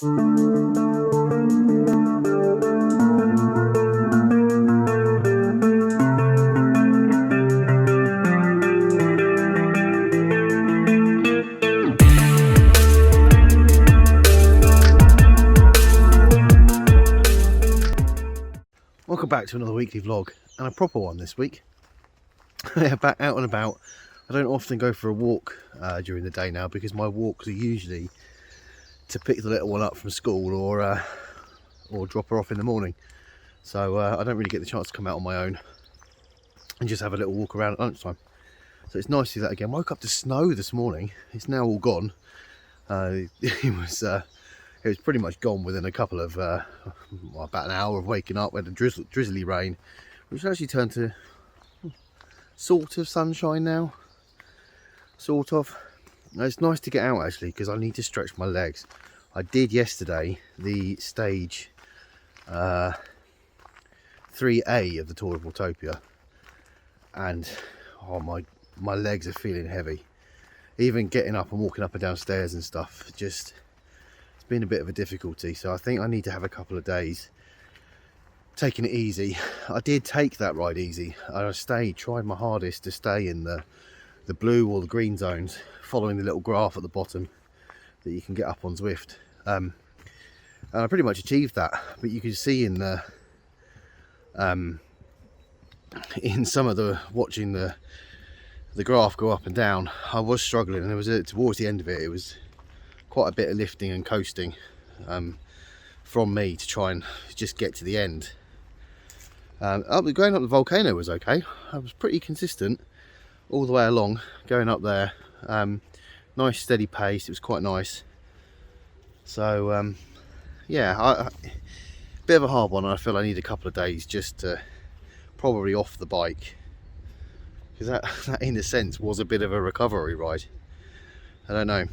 Welcome back to another weekly vlog, and a proper one this week. Yeah, back out and about. I don't often go for a walk during the day now, because my walks are usually to pick the little one up from school or drop her off in the morning. So I don't really get the chance to come out on my own and just have a little walk around at lunchtime. So it's nice to do that again. Woke up to snow this morning. It's now all gone. It was pretty much gone within a couple of about an hour of waking up. We had a drizzly rain, which actually turned to sort of sunshine now. Sort of. It's nice to get out actually, because I need to stretch my legs. I did yesterday the stage 3A of the Tour of Autopia, and oh, my legs are feeling heavy. Even getting up and walking up and down stairs and stuff, just it's been a bit of a difficulty. So I think I need to have a couple of days taking it easy. I did take that ride easy. I tried my hardest to stay in the blue or the green zones, following the little graph at the bottom that you can get up on Zwift, and I pretty much achieved that. But you can see in the in some of the watching the graph go up and down, I was struggling, and it was towards the end of it, it was quite a bit of lifting and coasting from me to try and just get to the end. Going up the volcano was okay. I was pretty consistent all the way along, going up there. Nice steady pace, it was quite nice. So yeah, bit of a hard one, and I feel I need a couple of days just to probably off the bike, because that in a sense was a bit of a recovery ride. I don't know,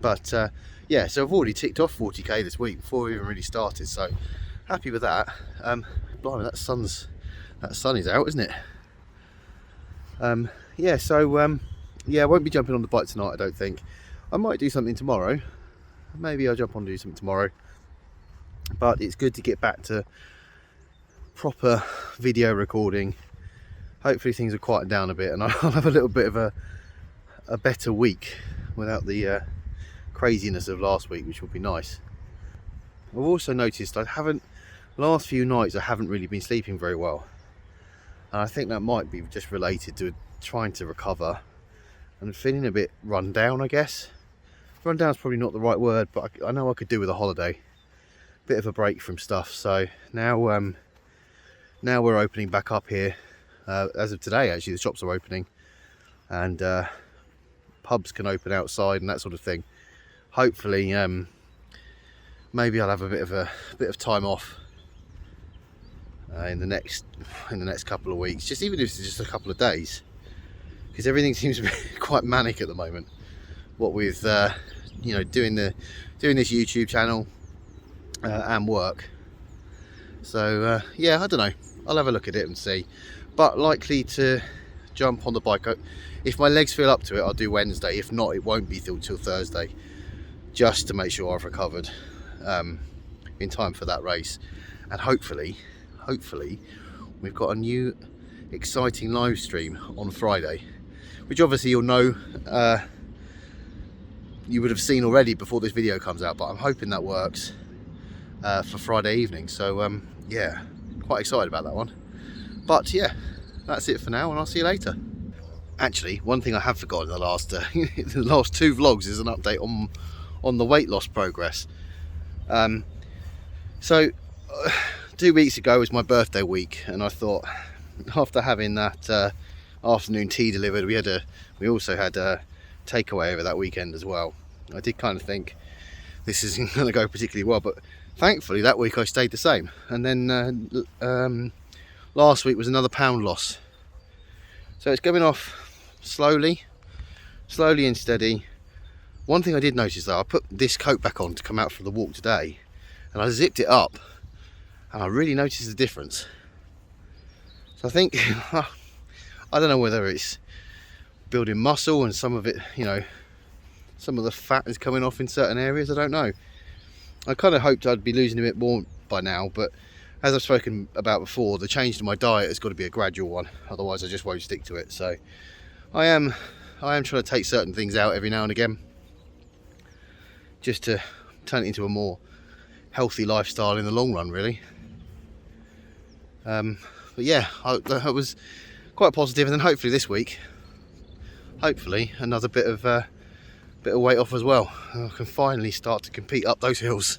but yeah, so I've already ticked off 40k this week before we even really started, so happy with that. Blimey, that sun is out, isn't it? Yeah, so yeah, I won't be jumping on the bike tonight, I don't think. I might do something tomorrow. Maybe I'll jump on and do something tomorrow. But it's good to get back to proper video recording. Hopefully things will quieten down a bit, and I'll have a little bit of a better week without the craziness of last week, which will be nice. I've also noticed last few nights I haven't really been sleeping very well, and I think that might be just related to trying to recover and feeling a bit run down, I guess. Run down is probably not the right word, but I know I could do with a holiday, bit of a break from stuff. So now we're opening back up here. As of today, actually, the shops are opening, and pubs can open outside and that sort of thing. Hopefully, maybe I'll have a bit of time off in the next couple of weeks, just even if it's just a couple of days, because everything seems to be quite manic at the moment. What with you know, doing this YouTube channel and work. So yeah, I don't know. I'll have a look at it and see. But likely to jump on the bike. If my legs feel up to it, I'll do Wednesday. If not, it won't be till Thursday, just to make sure I've recovered in time for that race. And hopefully we've got a new exciting live stream on Friday, which obviously you'll know, you would have seen already before this video comes out, but I'm hoping that works for Friday evening. So yeah, quite excited about that one. But yeah, that's it for now, and I'll see you later. Actually, one thing I have forgotten in the last the last two vlogs is an update on the weight loss progress. So 2 weeks ago was my birthday week, and I thought, after having that afternoon tea delivered, we also had a takeaway over that weekend as well. I did kind of think this isn't going to go particularly well, but thankfully that week I stayed the same. And then last week was another pound loss, so it's going off slowly and steady. One thing I did notice though, I put this coat back on to come out for the walk today, and I zipped it up, and I really noticed the difference. So I think I don't know whether it's building muscle and some of it, you know, some of the fat is coming off in certain areas, I don't know. I kind of hoped I'd be losing a bit more by now, but as I've spoken about before, the change to my diet has got to be a gradual one, otherwise I just won't stick to it. So I am trying to take certain things out every now and again, just to turn it into a more healthy lifestyle in the long run, really. But yeah, I was quite positive, and then hopefully this week, another bit of weight off as well. I can finally start to compete up those hills.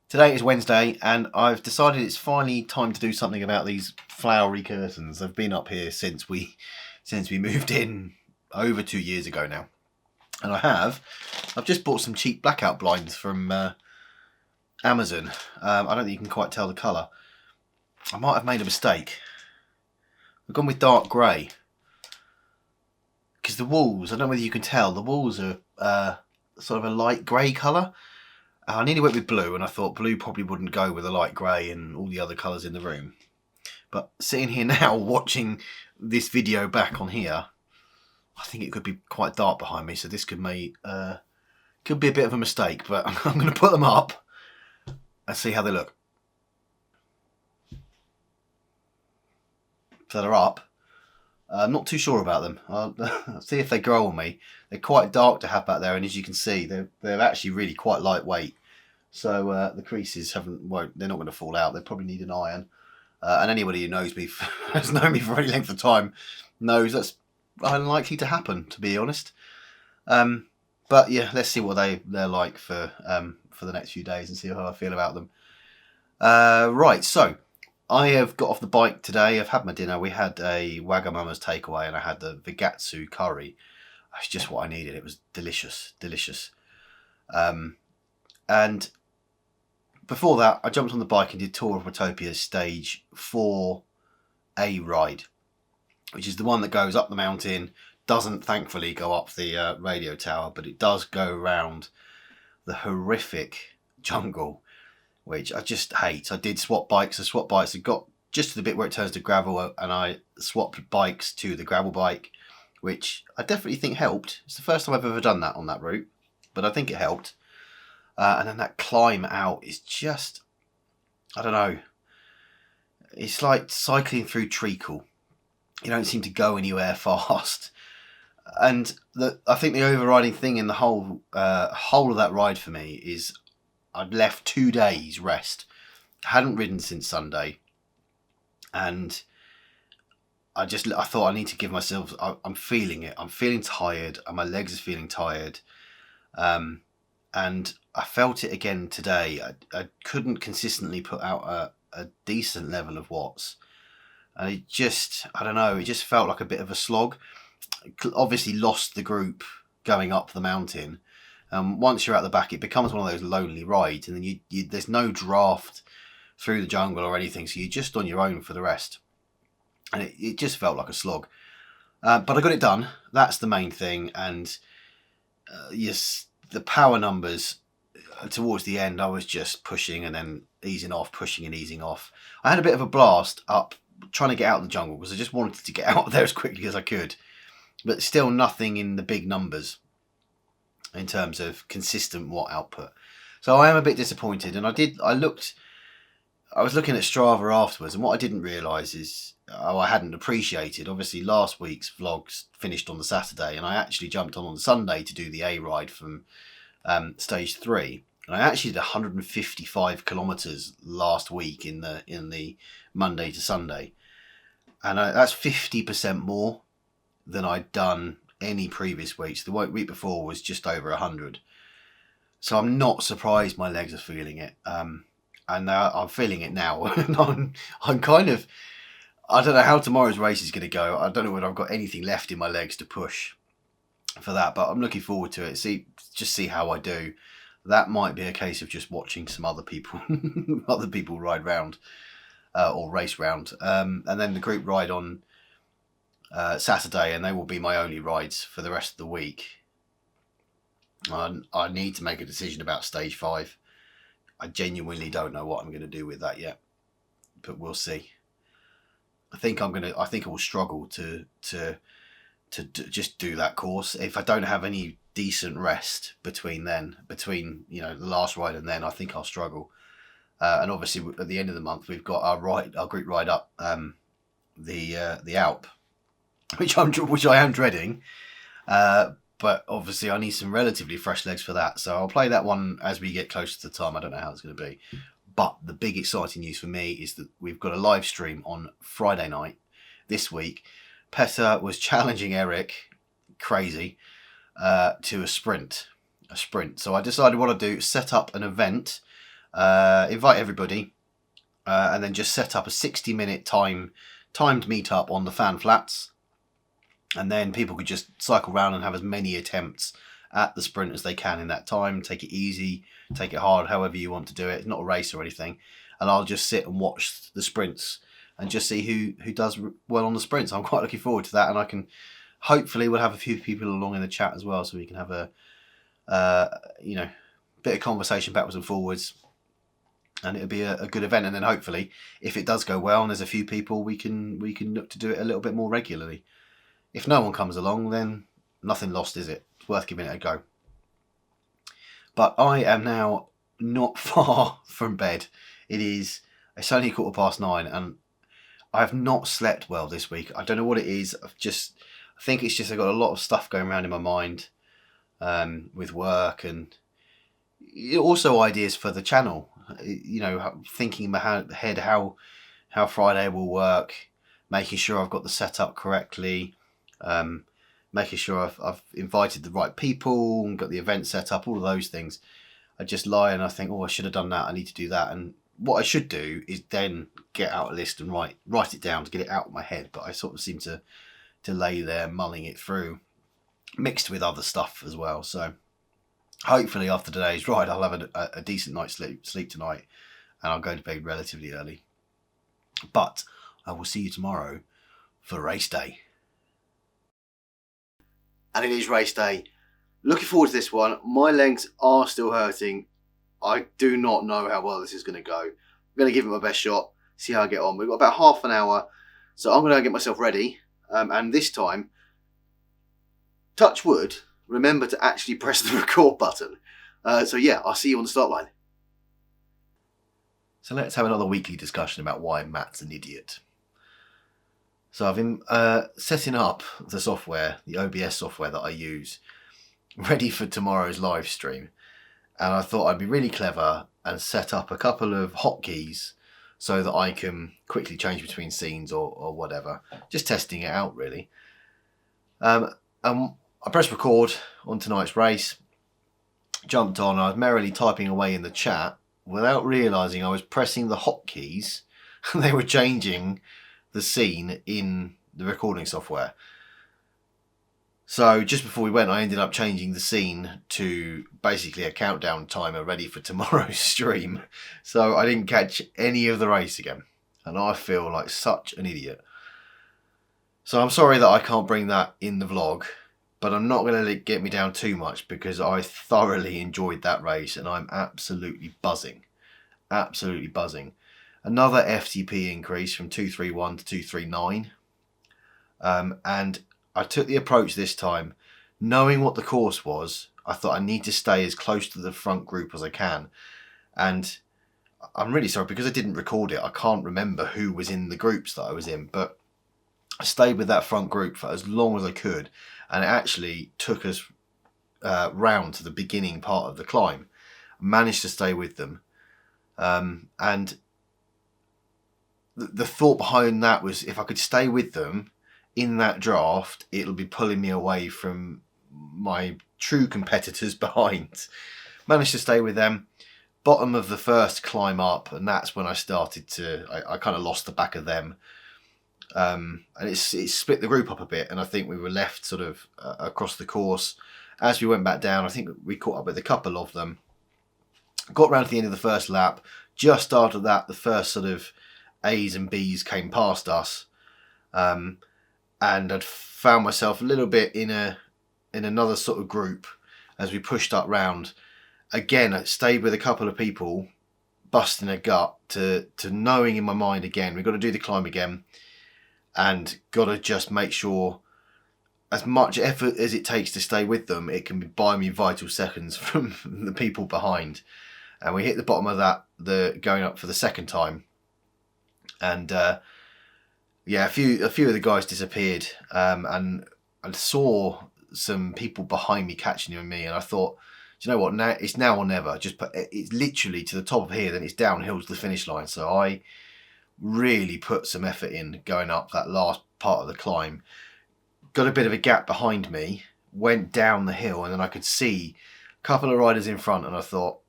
Today is Wednesday, and I've decided it's finally time to do something about these flowery curtains. They've been up here since we moved in over 2 years ago now, and I've just bought some cheap blackout blinds from Amazon. I don't think you can quite tell the colour. I might have made a mistake. I've gone with dark grey because the walls, I don't know whether you can tell, the walls are sort of a light grey colour. I nearly went with blue, and I thought blue probably wouldn't go with a light grey and all the other colours in the room. But sitting here now watching this video back on here, I think it could be quite dark behind me, so this could be a bit of a mistake, but I'm going to put them up and see how they look. So they're up. I'm not too sure about them. I'll see if they grow on me. They're quite dark to have back there, and as you can see, they're actually really quite lightweight. So the creases they're not going to fall out. They probably need an iron. And anybody who knows me, has known me for any length of time, knows that's unlikely to happen, to be honest. But yeah, let's see what they're like for the next few days and see how I feel about them. Right, so I have got off the bike today. I've had my dinner. We had a Wagamama's takeaway, and I had the Vigatsu curry. That's just what I needed. It was delicious, delicious. And before that, I jumped on the bike and did Tour of Watopia's stage 4A ride, which is the one that goes up the mountain. Doesn't thankfully go up the radio tower, but it does go around the horrific jungle, which I just hate. I did swap bikes. I got just to the bit where it turns to gravel, and I swapped bikes to the gravel bike, which I definitely think helped. It's the first time I've ever done that on that route, but I think it helped. And then that climb out is just, I don't know, it's like cycling through treacle. You don't seem to go anywhere fast. And I think the overriding thing in the whole of that ride for me is I'd left 2 days rest. I hadn't ridden since Sunday, and I thought I need to give myself. I'm feeling it. I'm feeling tired, and my legs are feeling tired. And I felt it again today. I couldn't consistently put out a decent level of watts, and it just, I don't know. It just felt like a bit of a slog. Obviously, lost the group going up the mountain. Once you're at the back, it becomes one of those lonely rides, and then there's no draft through the jungle or anything, so you're just on your own for the rest. And it just felt like a slog. But I got it done. That's the main thing. And yes, the power numbers towards the end, I was just pushing and then easing off, pushing and easing off. I had a bit of a blast up trying to get out of the jungle because I just wanted to get out of there as quickly as I could. But still nothing in the big numbers in terms of consistent watt output. So I am a bit disappointed, and I was looking at Strava afterwards, and what I didn't realise is, I hadn't appreciated, obviously last week's vlogs finished on the Saturday, and I actually jumped on the Sunday to do the A ride from stage 3, and I actually did 155 kilometres last week in the Monday to Sunday, and that's 50% more than I'd done any previous weeks. The week before was just over 100. So I'm not surprised my legs are feeling it. And I'm feeling it now. I'm kind of, I don't know how tomorrow's race is going to go. I don't know whether I've got anything left in my legs to push for that, but I'm looking forward to it. See how I do. That might be a case of just watching some other people ride round or race round. And then the group ride on Saturday, and they will be my only rides for the rest of the week. I need to make a decision about stage 5. I genuinely don't know what I'm going to do with that yet, but we'll see. I think I will struggle to just do that course if I don't have any decent rest between you know, the last ride and then, I think I'll struggle. And obviously at the end of the month we've got our group ride up the Alp, which I am dreading. But obviously I need some relatively fresh legs for that, so I'll play that one as we get closer to the time. I don't know how it's going to be. But the big exciting news for me is that we've got a live stream on Friday night this week. Petter was challenging Eric, crazy, to a sprint. So I decided what I'd do, set up an event, invite everybody, and then just set up a 60-minute timed meetup on the fan flats. And then people could just cycle around and have as many attempts at the sprint as they can in that time. Take it easy, take it hard, however you want to do it. It's not a race or anything. And I'll just sit and watch the sprints and just see who does well on the sprints. I'm quite looking forward to that. And I can, hopefully we'll have a few people along in the chat as well, so we can have a you know, bit of conversation backwards and forwards. And it'll be a good event. And then hopefully, if it does go well and there's a few people, we can look to do it a little bit more regularly. If no one comes along, then nothing lost, is it? It's worth giving it a go. But I am now not far from bed. It's only 9:15, and I have not slept well this week. I don't know what it is. I think it's just I've got a lot of stuff going around in my mind with work, and also ideas for the channel. You know, thinking ahead how Friday will work, making sure I've got the setup correctly. Making sure I've invited the right people and got the event set up, all of those things. I just lie and I think, oh, I should have done that. I need to do that. And what I should do is then get out a list and write it down to get it out of my head. But I sort of seem to lay there mulling it through, mixed with other stuff as well. So hopefully after today's ride, I'll have a decent night's sleep tonight, and I'll go to bed relatively early. But I will see you tomorrow for race day. And it is race day. Looking forward to this one. My legs are still hurting. I do not know how well this is going to go. I'm going to give it my best shot, see how I get on. We've got about half an hour, so I'm going to get myself ready. And this time, touch wood, remember to actually press the record button. So yeah, I'll see you on the start line. So let's have another weekly discussion about why Matt's an idiot. So I've been setting up the software, the OBS software that I use, ready for tomorrow's live stream. And I thought I'd be really clever and set up a couple of hotkeys so that I can quickly change between scenes or whatever. Just testing it out, really. I pressed record on tonight's race, jumped on, I was merrily typing away in the chat without realising I was pressing the hotkeys and they were changing the scene in the recording software. So just before we went, I ended up changing the scene to basically a countdown timer ready for tomorrow's stream. So I didn't catch any of the race again, and I feel like such an idiot. So I'm sorry that I can't bring that in the vlog, but I'm not going to let it get me down too much because I thoroughly enjoyed that race and I'm absolutely buzzing. Absolutely buzzing. Another FTP increase from 231 to 239. And I took the approach this time, knowing what the course was, I thought I need to stay as close to the front group as I can. And I'm really sorry, because I didn't record it, I can't remember who was in the groups that I was in, but I stayed with that front group for as long as I could, and it actually took us round to the beginning part of the climb. I managed to stay with them. And the thought behind that was, if I could stay with them in that draft, it'll be pulling me away from my true competitors behind. Managed to stay with them. Bottom of the first climb up, and that's when I started to, I kind of lost the back of them. And it split the group up a bit, and I think we were left sort of across the course. As we went back down, I think we caught up with a couple of them. Got round to the end of the first lap. Just after that, the first sort of A's and B's came past us. And I'd found myself a little bit in another sort of group as we pushed up round. Again, I stayed with a couple of people, busting a gut to knowing in my mind again, we've got to do the climb again and got to just make sure as much effort as it takes to stay with them, it can buy me vital seconds from the people behind. And we hit the bottom of that, going up for the second time, and yeah, a few of the guys disappeared, and I saw some people behind me catching me, and I thought, do you know what? Now it's now or never. It's literally to the top of here, then it's downhill to the finish line. So I really put some effort in going up that last part of the climb. Got a bit of a gap behind me, went down the hill, and then I could see a couple of riders in front, and I thought,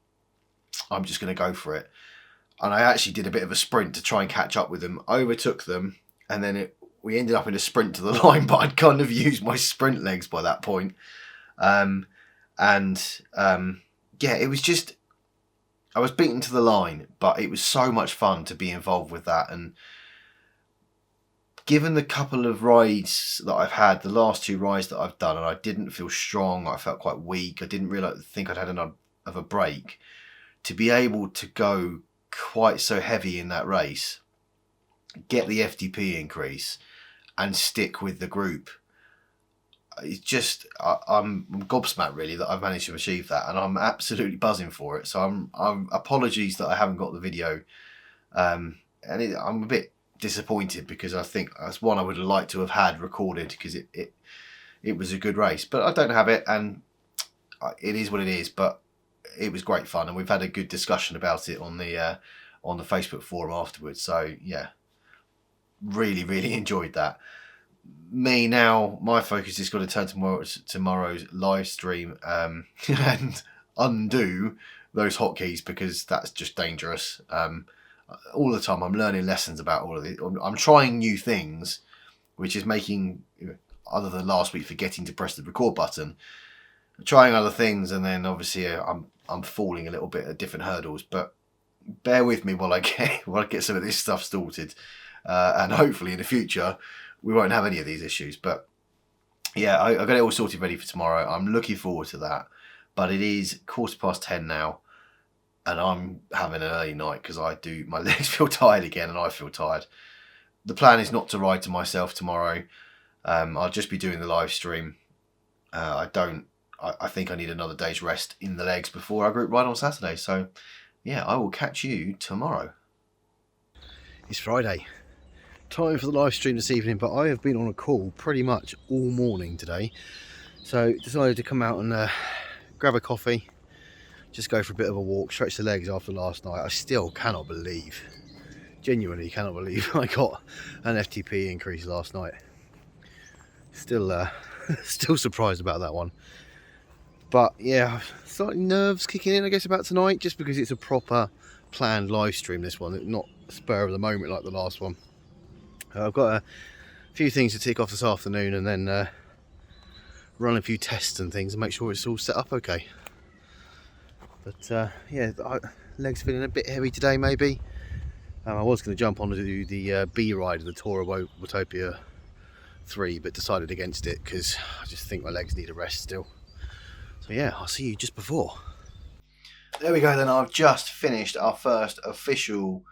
I'm just going to go for it. And I actually did a bit of a sprint to try and catch up with them, overtook them, and then we ended up in a sprint to the line, but I'd kind of used my sprint legs by that point. Yeah, it was just, I was beaten to the line, but it was so much fun to be involved with that. And given the couple of rides that I've had, the last 2 rides that I've done, and I didn't feel strong, I felt quite weak, I didn't really think I'd had enough of a break, to be able to go quite so heavy in that race, get the FTP increase, and stick with the group, it's just, I'm gobsmacked really that I've managed to achieve that, and I'm absolutely buzzing for it. So I'm apologies that I haven't got the video, and I'm a bit disappointed because I think that's one I would have liked to have had recorded, because it was a good race, but I don't have it, and it is what it is. But it was great fun, and we've had a good discussion about it on the Facebook forum afterwards. So yeah, really enjoyed that. Me now, my focus is got to turn tomorrow's live stream, and undo those hotkeys, because that's just dangerous. All the time I'm learning lessons about all of it. I'm trying new things, which is making, other than last week forgetting to press the record button, trying other things, and then obviously I'm falling a little bit at different hurdles. But bear with me while I get some of this stuff sorted, and hopefully in the future we won't have any of these issues. But yeah, I got it all sorted ready for tomorrow. I'm looking forward to that. But it is 10:15 now, and I'm having an early night because my legs feel tired again, and I feel tired. The plan is not to ride to myself tomorrow. I'll just be doing the live stream. I think I need another day's rest in the legs before I group ride on Saturday. So yeah, I will catch you tomorrow. It's Friday. Time for the live stream this evening, but I have been on a call pretty much all morning today. So decided to come out and grab a coffee, just go for a bit of a walk, stretch the legs after last night. I still genuinely cannot believe I got an FTP increase last night. Still surprised about that one. But yeah, slightly nerves kicking in, I guess, about tonight, just because it's a proper planned live stream, this one, not spur of the moment like the last one. I've got a few things to tick off this afternoon, and then run a few tests and things and make sure it's all set up okay. But yeah, legs feeling a bit heavy today maybe. I was going to jump on to do the B ride of the Tour of Watopia 3, but decided against it because I just think my legs need a rest still. So yeah, I'll see you just before. There we go then, I've just finished our first official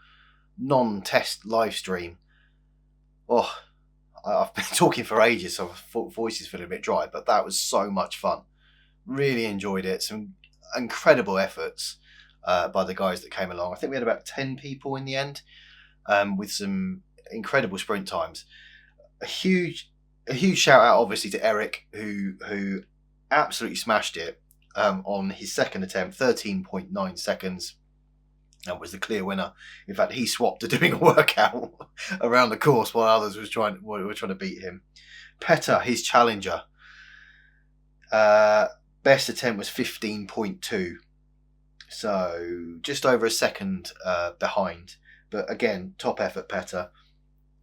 non-test live stream. Oh, I've been talking for ages, so my voice is feeling a bit dry, but that was so much fun. Really enjoyed it. Some incredible efforts by the guys that came along. I think we had about 10 people in the end, with some incredible sprint times. A huge shout out obviously to Eric, who absolutely smashed it on his second attempt, 13.9 seconds. That was the clear winner. In fact, he swapped to doing a workout around the course while others were trying to beat him. Petter, his challenger, best attempt was 15.2, so just over a second behind. But again, top effort, Petter.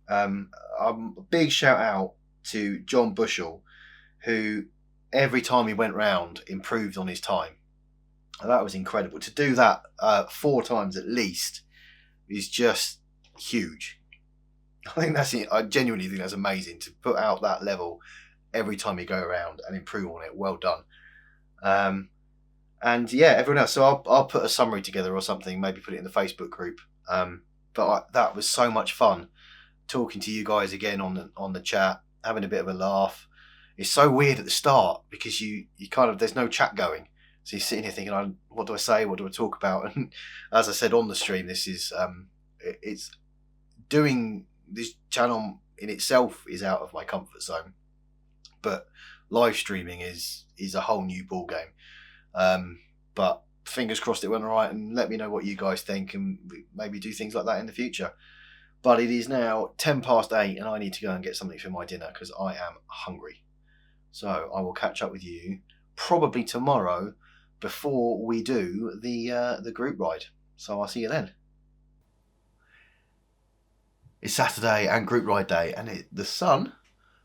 A big shout out to John Bushell, who every time he went round improved on his time. That was incredible. To do that 4 times at least is just huge. I genuinely think that's amazing, to put out that level every time you go around and improve on it. Well done. And yeah, everyone else. So I'll put a summary together or something, maybe put it in the Facebook group. But that was so much fun talking to you guys again on the chat, having a bit of a laugh. it's so weird at the start because you kind of, there's no chat going. So you're sitting here thinking, what do I say? What do I talk about? And as I said on the stream, this is, it's doing this channel in itself is out of my comfort zone. But live streaming is a whole new ball game. But fingers crossed it went all right, and let me know what you guys think, and maybe do things like that in the future. But it is now 8:10 and I need to go and get something for my dinner because I am hungry. So I will catch up with you probably tomorrow before we do the group ride. So I'll see you then. It's Saturday and group ride day, and the sun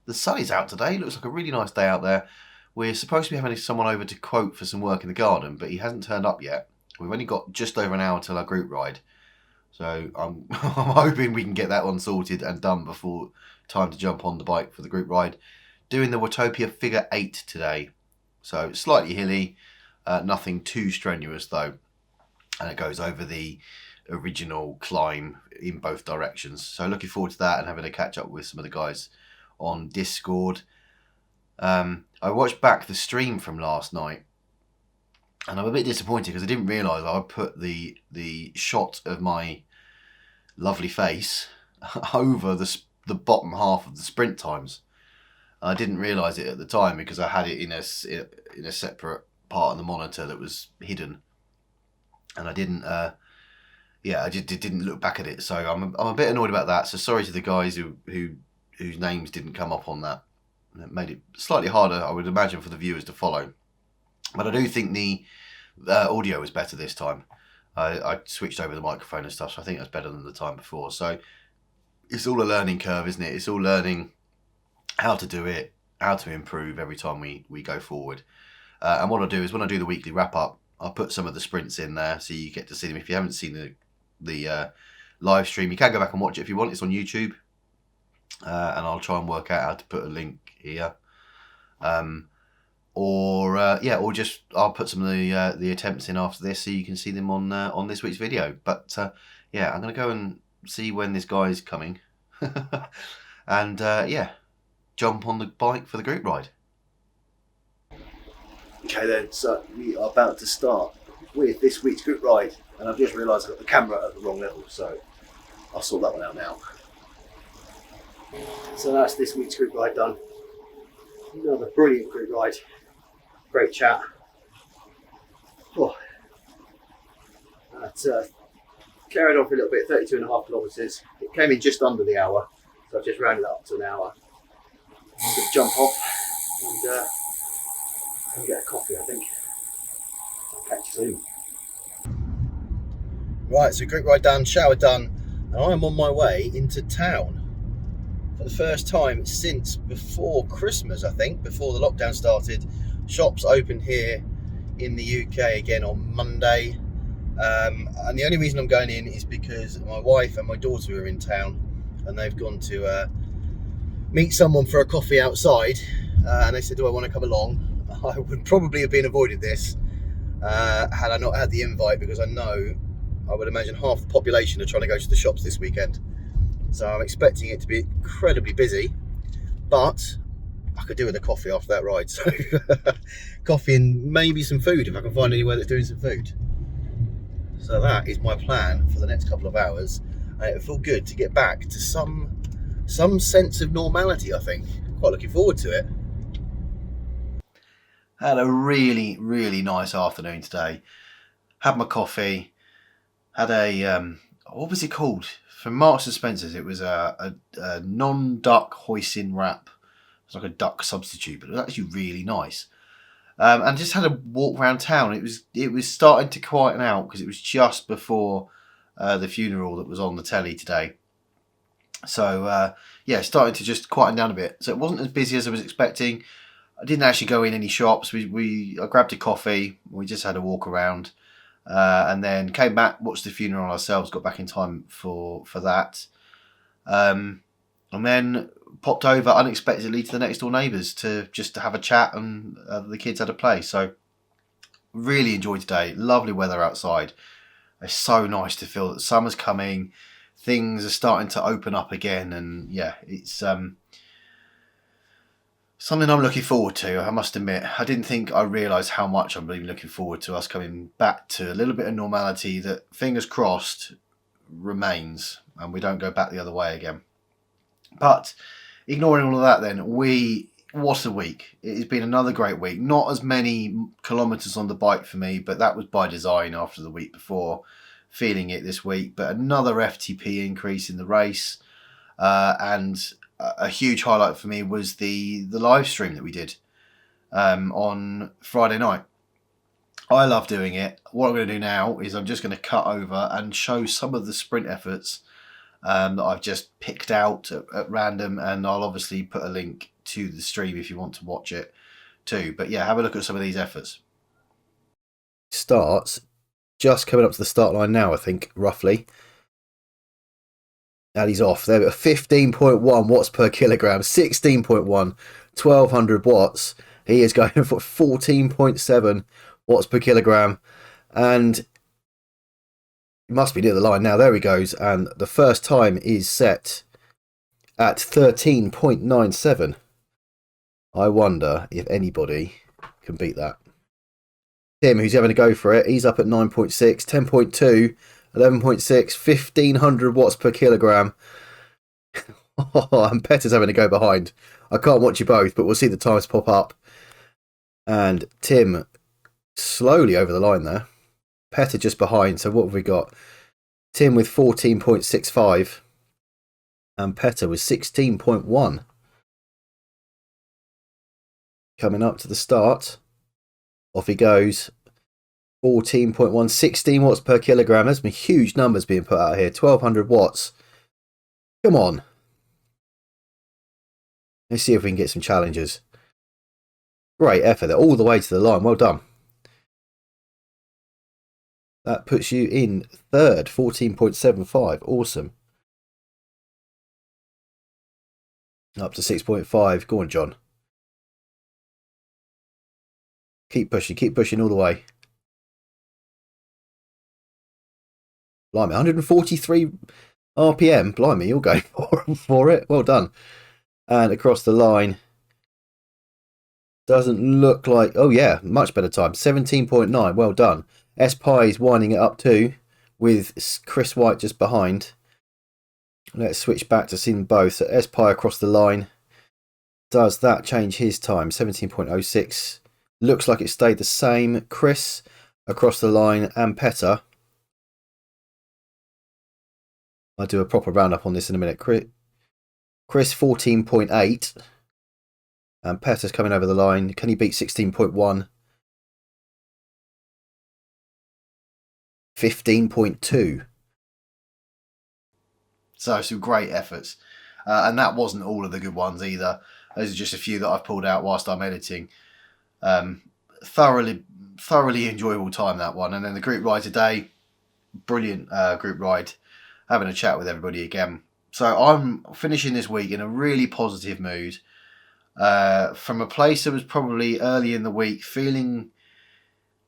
is out today. It looks like a really nice day out there. We're supposed to be having someone over to quote for some work in the garden, but he hasn't turned up yet. We've only got just over an hour till our group ride. So I'm hoping we can get that one sorted and done before time to jump on the bike for the group ride. Doing the Watopia Figure 8 today. So slightly hilly, nothing too strenuous though. And it goes over the original climb in both directions. So looking forward to that and having a catch up with some of the guys on Discord. I watched back the stream from last night, and I'm a bit disappointed because I didn't realise I put the shot of my lovely face over the bottom half of the sprint times. I didn't realise it at the time because I had it in a separate part of the monitor that was hidden, and I didn't. I just didn't look back at it. So I'm a bit annoyed about that. So sorry to the guys whose names didn't come up on that. It made it slightly harder, I would imagine, for the viewers to follow. But I do think the audio was better this time. I switched over the microphone and stuff, so I think that's better than the time before. So it's all a learning curve, isn't it? It's all learning how to do it, how to improve every time we go forward. And what I'll do is when I do the weekly wrap-up, I'll put some of the sprints in there so you get to see them. If you haven't seen the live stream, you can go back and watch it if you want. It's on YouTube. And I'll try and work out how to put a link here. Or just I'll put some of the attempts in after this so you can see them on this week's video. But I'm going to go and see when this guy's coming. And jump on the bike for the group ride. Okay then, so we are about to start with this week's group ride, and I've just realised I've got the camera at the wrong level, so I'll sort that one out now. So that's this week's group ride done. Another brilliant group ride. Great chat. Carried on for a little bit, 32.5 kilometres. It came in just under the hour, so I've just rounded it up to an hour. I'm going to jump off and get a coffee, I think. I'll catch you soon. Right, so group ride done, shower done, and I'm on my way into town. For the first time since before Christmas, I think, before the lockdown started. Shops opened here in the UK again on Monday. And the only reason I'm going in is because my wife and my daughter are in town, and they've gone to meet someone for a coffee outside. And they said, do I want to come along? I would probably have been avoided this had I not had the invite, because I would imagine half the population are trying to go to the shops this weekend. So I'm expecting it to be incredibly busy, but I could do with a coffee after that ride. So coffee and maybe some food if I can find anywhere that's doing some food. So that is my plan for the next couple of hours. And it'll feel good to get back to some sense of normality, I think. Quite looking forward to it. Had a really, really nice afternoon today. Had my coffee. Had a, what was it called? From Marks and Spencer's. It was a non-duck hoisin wrap. It was like a duck substitute, but it was actually really nice. And just had a walk around town. It was starting to quieten out because it was just before the funeral that was on the telly today. So starting to just quieten down a bit. So it wasn't as busy as I was expecting. I didn't actually go in any shops. I grabbed a coffee. We just had a walk around, and then came back, watched the funeral ourselves. Got back in time for that, and then popped over unexpectedly to the next door neighbours to have a chat, and the kids had a play. So really enjoyed today. Lovely weather outside. It's so nice to feel that summer's coming. Things are starting to open up again, and it's Something I'm looking forward to, I must admit. I didn't think I realised how much I'm really looking forward to us coming back to a little bit of normality that, fingers crossed, remains and we don't go back the other way again. But ignoring all of that then, what a week. It has been another great week. Not as many kilometres on the bike for me, but that was by design after the week before. Feeling it this week, but another FTP increase in the race. And a huge highlight for me was the live stream that we did on Friday night. I love doing it. What I'm going to do now is I'm just going to cut over and show some of the sprint efforts that I've just picked out at random, and I'll obviously put a link to the stream if you want to watch it too. But yeah, have a look at some of these efforts. Starts just coming up to the start line now, I think, roughly. And he's off. There, 15.1 watts per kilogram, 16.1, 1200 watts. He is going for 14.7 watts per kilogram, and he must be near the line now. There he goes, and the first time is set at 13.97. I wonder if anybody can beat that. Tim, who's having a go for it, he's up at 9.6, 10.2, 11.6, 1500 watts per kilogram. And Petter's having a go behind. I can't watch you both, but we'll see the times pop up. And Tim slowly over the line there. Petter just behind. So what have we got? Tim with 14.65 and Petter with 16.1. Coming up to the start. Off he goes. 14.1, 16 watts per kilogram. There's some huge numbers being put out here. 1200 watts. Come on. Let's see if we can get some challenges. Great effort. They're all the way to the line. Well done. That puts you in third. 14.75. Awesome. Up to 6.5. Go on, John. Keep pushing all the way. Blimey, 143 RPM. Blimey, you're going for it. Well done. And across the line. Doesn't look like... Oh, yeah, much better time. 17.9. Well done. S-Pie is winding it up too, with Chris White just behind. Let's switch back to see them both. So S-Pie across the line. Does that change his time? 17.06. Looks like it stayed the same. Chris across the line and Petter. I'll do a proper roundup on this in a minute. Chris 14.8. And Petter's coming over the line. Can he beat 16.1? 15.2. So some great efforts. And that wasn't all of the good ones either. Those are just a few that I've pulled out whilst I'm editing. Thoroughly enjoyable time, that one. And then the group ride today. Brilliant group ride. Having a chat with everybody again. So I'm finishing this week in a really positive mood. From a place that was probably early in the week, feeling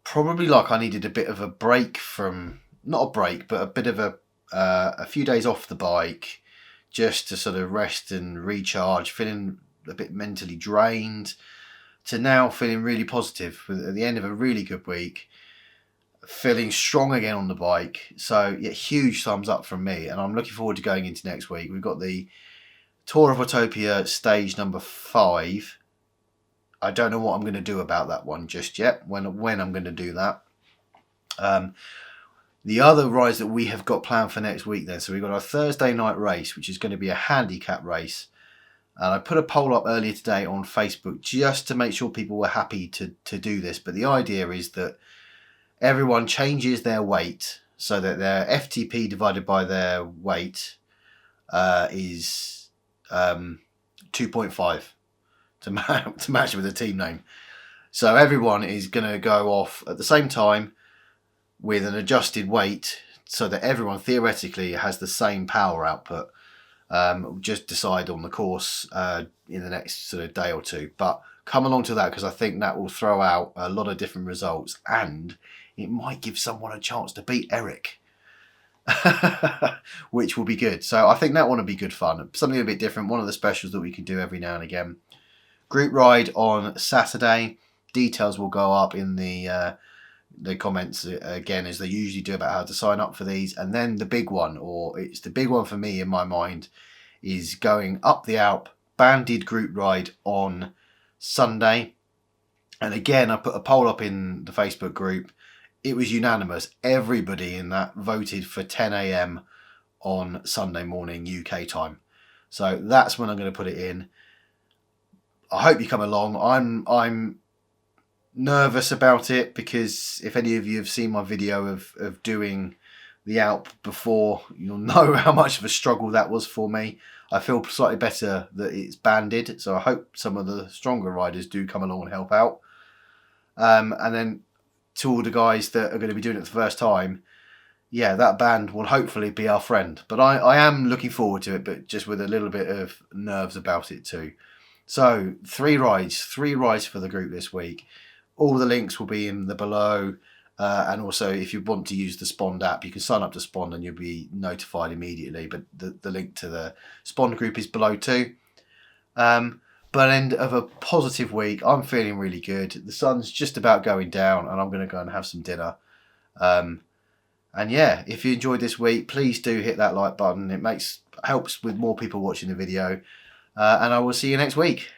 probably like I needed a bit of a break from, not a break, but a bit of a few days off the bike, just to sort of rest and recharge, feeling a bit mentally drained, to now feeling really positive at the end of a really good week, feeling strong again on the bike. So yeah, huge thumbs up from me, and I'm looking forward to going into next week. We've got the Tour of Autopia stage number 5. I don't know what I'm going to do about that one just yet, when I'm going to do that. The other rides that we have got planned for next week then, so we've got our Thursday night race, which is going to be a handicap race. And I put a poll up earlier today on Facebook just to make sure people were happy to do this. But the idea is that everyone changes their weight so that their FTP divided by their weight is 2.5 to match with the team name. So everyone is going to go off at the same time with an adjusted weight so that everyone theoretically has the same power output. Just decide on the course in the next sort of day or two. But come along to that, because I think that will throw out a lot of different results, and it might give someone a chance to beat Eric. Which will be good. So I think that one will be good fun. Something a bit different. One of the specials that we can do every now and again. Group ride on Saturday. Details will go up in the comments again, as they usually do, about how to sign up for these. And then the big one, or it's the big one for me in my mind, is going up the Alp banded group ride on Sunday. And again, I put a poll up in the Facebook group. It was unanimous. Everybody in that voted for 10 a.m. on Sunday morning UK time. So that's when I'm going to put it in. I hope you come along. I'm nervous about it, because if any of you have seen my video of doing the Alp before, you'll know how much of a struggle that was for me. I feel slightly better that it's banded, so I hope some of the stronger riders do come along and help out. And then to all the guys that are going to be doing it for the first time, yeah, that band will hopefully be our friend. But I am looking forward to it, but just with a little bit of nerves about it too. So 3 rides for the group this week. All the links will be in the below. And also, if you want to use the Spond app, you can sign up to Spond and you'll be notified immediately. But the link to the Spond group is below too. But end of a positive week. I'm feeling really good. The sun's just about going down, and I'm going to go and have some dinner. And yeah, if you enjoyed this week, please do hit that like button. It helps with more people watching the video. And I will see you next week.